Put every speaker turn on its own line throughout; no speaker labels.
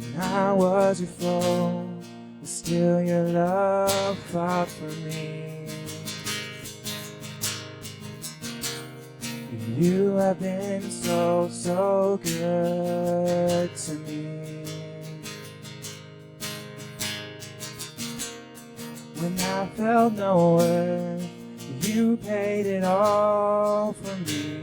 When I was your foe, but still your love fought for me. You have been so, so good to me. When I felt no worth, you paid it all for me.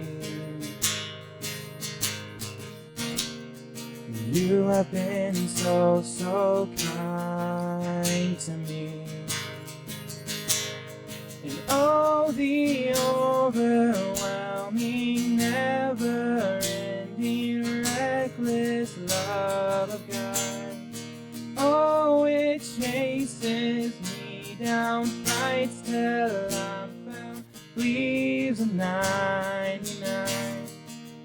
You have been so, so kind to me. And oh, the overwhelming, never-ending, reckless love of God. Oh, it chases me down, fights till I'm found, leaves a 99.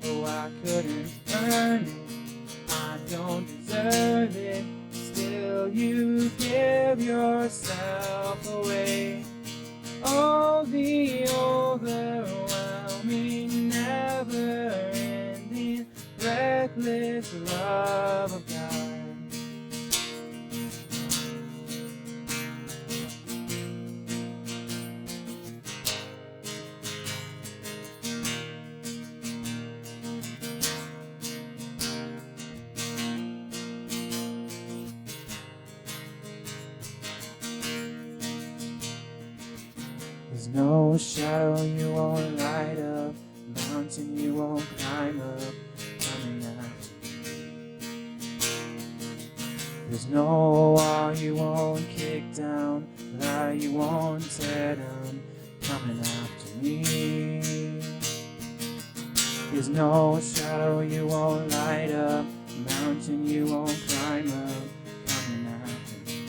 Oh, I couldn't earn it, I don't deserve it, still you give yourself away. Oh, the overwhelming, never-ending, reckless love of God. There's no shadow you won't light up, mountain you won't climb up, coming after me. There's no wall you won't kick down, lie you won't tear down, coming after me. There's no shadow you won't light up, mountain you won't climb up, coming after me.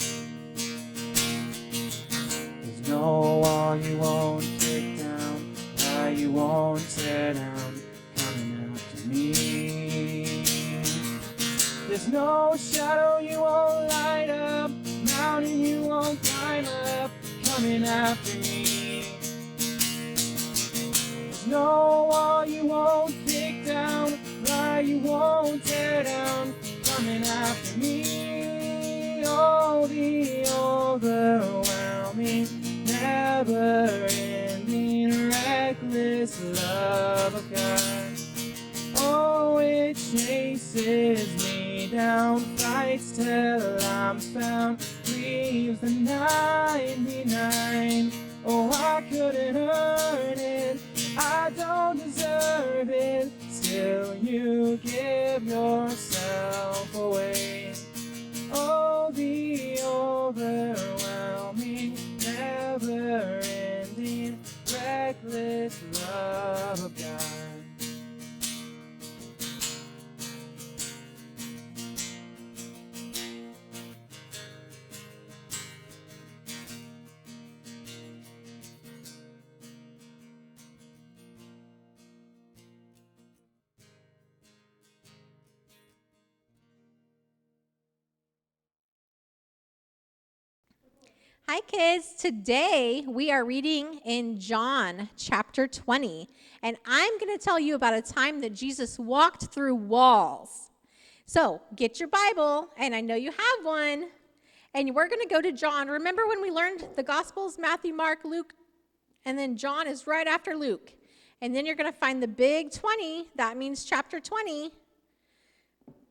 No wall you won't kick down, lie you won't tear down, coming after me. There's no shadow you won't light up, mountain you won't climb up, coming after me. There's no wall you won't kick down, lie you won't tear down, coming after me. Oh, the overwhelming, never-ending, reckless love of God. Oh, it chases me down, fights till I'm found, leaves the 99. Oh, I couldn't earn it, I don't deserve it, still you give yourself away. Oh, the overwhelming, never-ending, reckless love of God.
Hi, kids. Today we are reading in John chapter 20, and I'm going to tell you about a time that Jesus walked through walls. So get your Bible, and I know you have one, and we're going to go to John. Remember when we learned the Gospels, Matthew, Mark, Luke, and then John is right after Luke. And then you're going to find the big 20. That means chapter 20.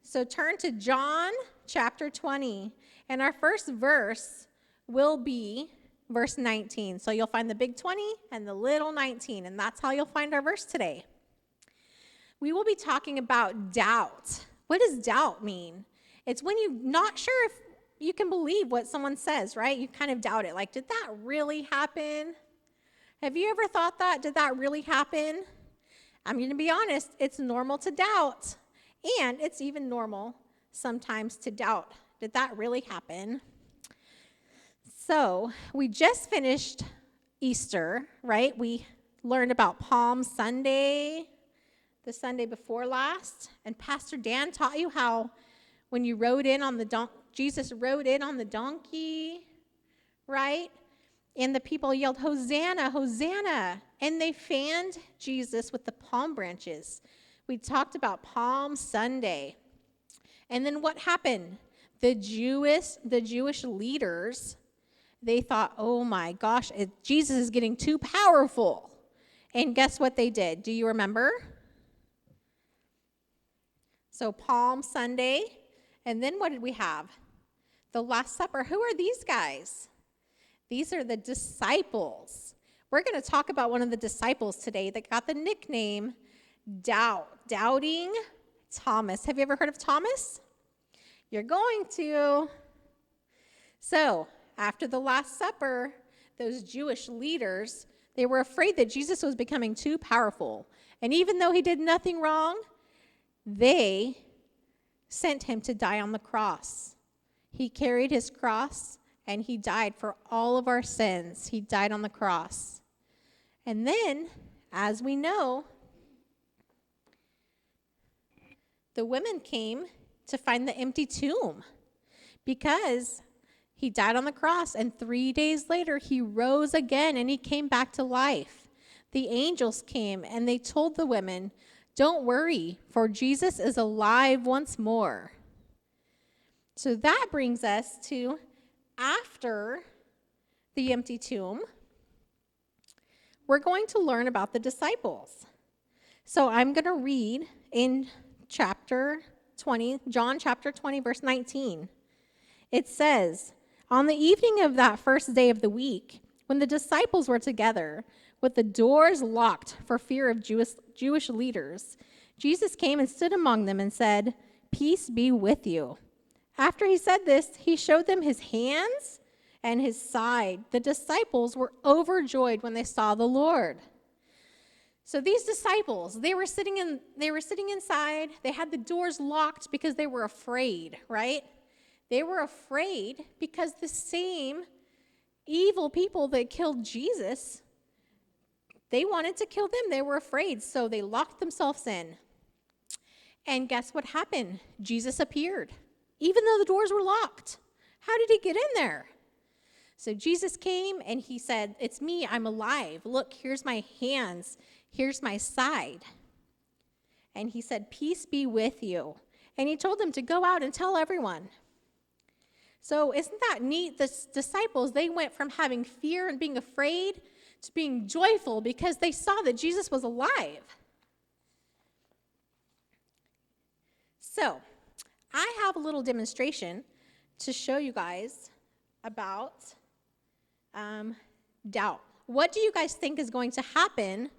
So turn to John chapter 20, and our first verse will be verse 19. So you'll find the big 20 and the little 19, and that's how you'll find our verse today. We will be talking about doubt. What does doubt mean? It's when you're not sure if you can believe what someone says, right? You kind of doubt it. Like, did that really happen? Have you ever thought that? Did that really happen? I'm going to be honest, it's normal to doubt, and it's even normal sometimes to doubt. Did that really happen? So we just finished Easter, right? We learned about Palm Sunday, the Sunday before last, and Pastor Dan taught you how when you rode in on the Jesus rode in on the donkey, right? And the people yelled, "Hosanna, Hosanna," and they fanned Jesus with the palm branches. We talked about Palm Sunday. And then what happened? The Jewish leaders, they thought, oh my gosh, Jesus is getting too powerful. And guess what they did? Do you remember? So Palm Sunday, and then what did we have? The Last Supper. Who are these guys? These are the disciples. We're going to talk about one of the disciples today that got the nickname Doubting Thomas. Have you ever heard of Thomas? You're going to. So, after the Last Supper, those Jewish leaders, they were afraid that Jesus was becoming too powerful. And even though he did nothing wrong, they sent him to die on the cross. He carried his cross and he died for all of our sins. He died on the cross. And then, as we know, the women came to find the empty tomb because he died on the cross, and 3 days later he rose again and he came back to life. The angels came and they told the women, "Don't worry, for Jesus is alive once more." So that brings us to after the empty tomb, we're going to learn about the disciples. So I'm going to read in chapter 20, John chapter 20, verse 19. It says, "On the evening of that first day of the week, when the disciples were together, with the doors locked for fear of Jewish leaders, Jesus came and stood among them and said, 'Peace be with you.' After he said this, he showed them his hands and his side. The disciples were overjoyed when they saw the Lord." So these disciples, they were sitting inside. They had the doors locked because they were afraid, right? They were afraid because the same evil people that killed Jesus, they wanted to kill them. They were afraid, so they locked themselves in. And guess what happened? Jesus appeared, even though the doors were locked. How did he get in there? So Jesus came and he said, "It's me, I'm alive. Look, here's my hands, here's my side." And he said, "Peace be with you." And he told them to go out and tell everyone. So isn't that neat? The disciples, they went from having fear and being afraid to being joyful because they saw that Jesus was alive. So I have a little demonstration to show you guys about doubt. What do you guys think is going to happen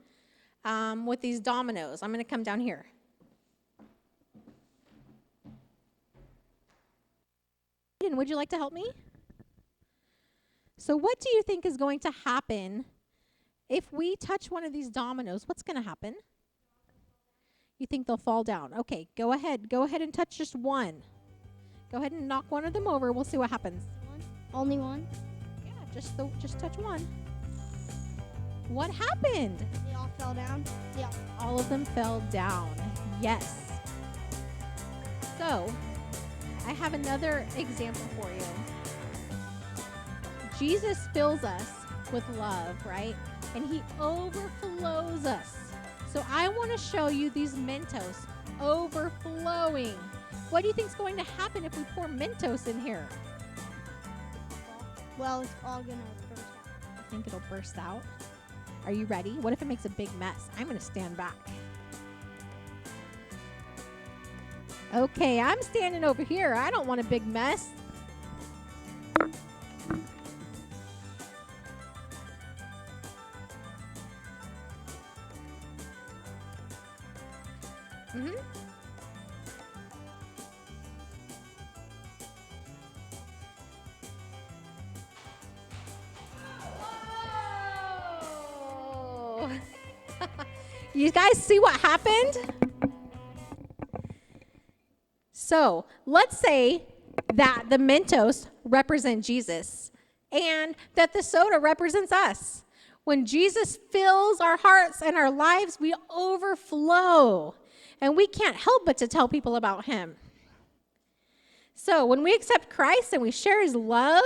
with these dominoes? I'm going to come down here. Would you like to help me? So what do you think is going to happen if we touch one of these dominoes? What's going to happen? You think they'll fall down? Okay, go ahead. Go ahead and touch just one. Go ahead and knock one of them over. We'll see what happens.
Only one?
Yeah, just touch one. What happened?
They all fell down? Yeah.
All of them fell down. Yes. So, I have another example for you. Jesus fills us with love, right? And he overflows us. So I want to show you these Mentos overflowing. What do you think is going to happen if we pour Mentos in here?
Well, it's all going to burst out.
I think it'll burst out. Are you ready? What if it makes a big mess? I'm going to stand back. Okay, I'm standing over here. I don't want a big mess. Whoa. You guys see what happened? So let's say that the Mentos represent Jesus and that the soda represents us. When Jesus fills our hearts and our lives, we overflow. And we can't help but to tell people about him. So when we accept Christ and we share his love,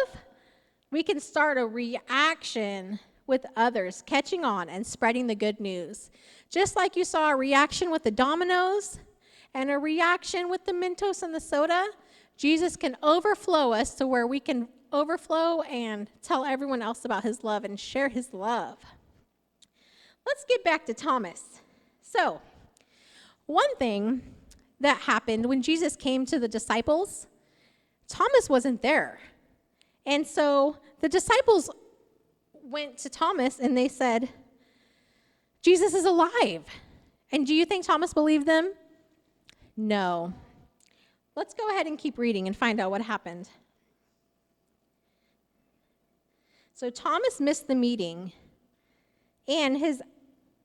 we can start a reaction with others, catching on and spreading the good news. Just like you saw a reaction with the dominoes, and a reaction with the Mentos and the soda, Jesus can overflow us to where we can overflow and tell everyone else about his love and share his love. Let's get back to Thomas. So, one thing that happened when Jesus came to the disciples, Thomas wasn't there. And so the disciples went to Thomas and they said, Jesus is alive. And do you think Thomas believed them? No. Let's go ahead and keep reading and find out what happened. So Thomas missed the meeting, and his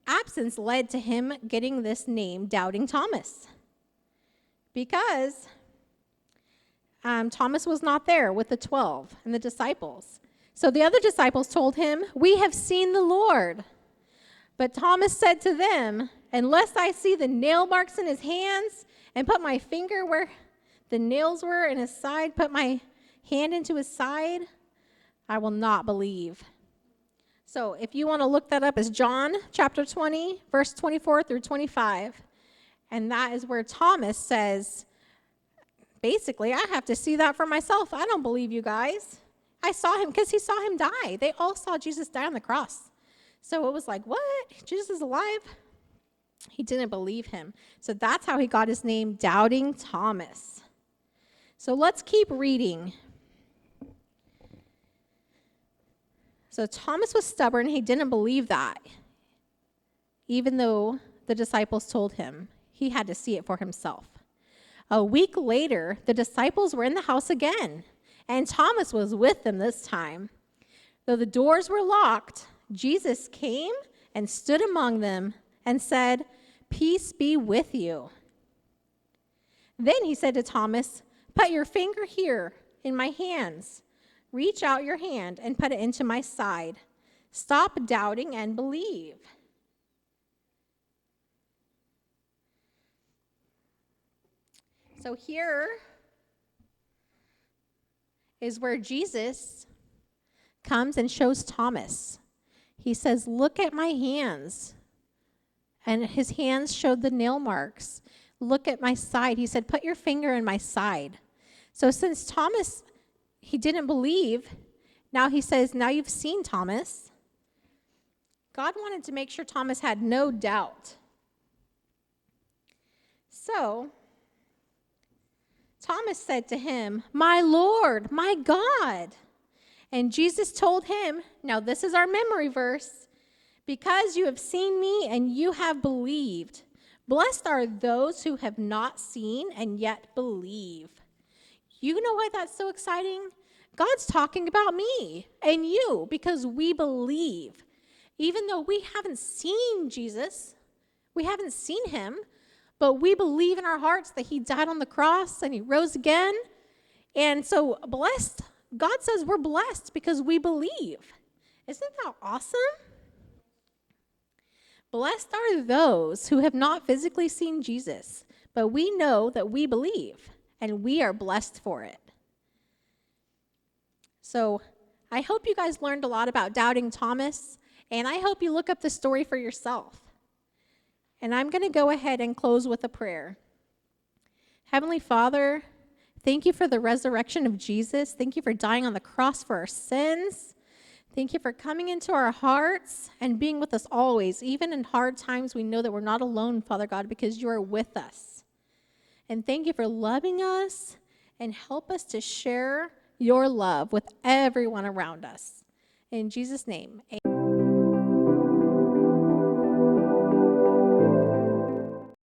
absence led to him getting this name, Doubting Thomas, because Thomas was not there with the 12 and the disciples. So the other disciples told him, "We have seen the Lord." But Thomas said to them, "Unless I see the nail marks in his hands and put my finger where the nails were in his side, put my hand into his side, I will not believe." So if you want to look that up, it's John chapter 20, verse 24 through 25. And that is where Thomas says, basically, I have to see that for myself. I don't believe you guys. I saw him because he saw him die. They all saw Jesus die on the cross. So it was like, what? Jesus is alive? He didn't believe him. So that's how he got his name, Doubting Thomas. So let's keep reading. So Thomas was stubborn. He didn't believe that. Even though the disciples told him, he had to see it for himself. A week later, the disciples were in the house again, and Thomas was with them this time. Though the doors were locked, Jesus came and stood among them and said, "Peace be with you." Then he said to Thomas, "Put your finger here in my hands. Reach out your hand and put it into my side. Stop doubting and believe." So here is where Jesus comes and shows Thomas. He says, "Look at my hands." And his hands showed the nail marks. "Look at my side." He said, "Put your finger in my side." So since Thomas, he didn't believe, now he says, "Now you've seen, Thomas." God wanted to make sure Thomas had no doubt. So Thomas said to him, "My Lord, my God." And Jesus told him, now this is our memory verse, "Because you have seen me and you have believed. Blessed are those who have not seen and yet believe." You know why that's so exciting? God's talking about me and you because we believe. Even though we haven't seen Jesus, we haven't seen him, but we believe in our hearts that he died on the cross and he rose again. And so blessed, God says we're blessed because we believe. Isn't that awesome? Blessed are those who have not physically seen Jesus, but we know that we believe, and we are blessed for it. So I hope you guys learned a lot about Doubting Thomas, and I hope you look up the story for yourself. And I'm going to go ahead and close with a prayer. Heavenly Father, thank you for the resurrection of Jesus. Thank you for dying on the cross for our sins. Thank you for coming into our hearts and being with us always. Even in hard times, we know that we're not alone, Father God, because you are with us. And thank you for loving us and help us to share your love with everyone around us. In Jesus' name, amen.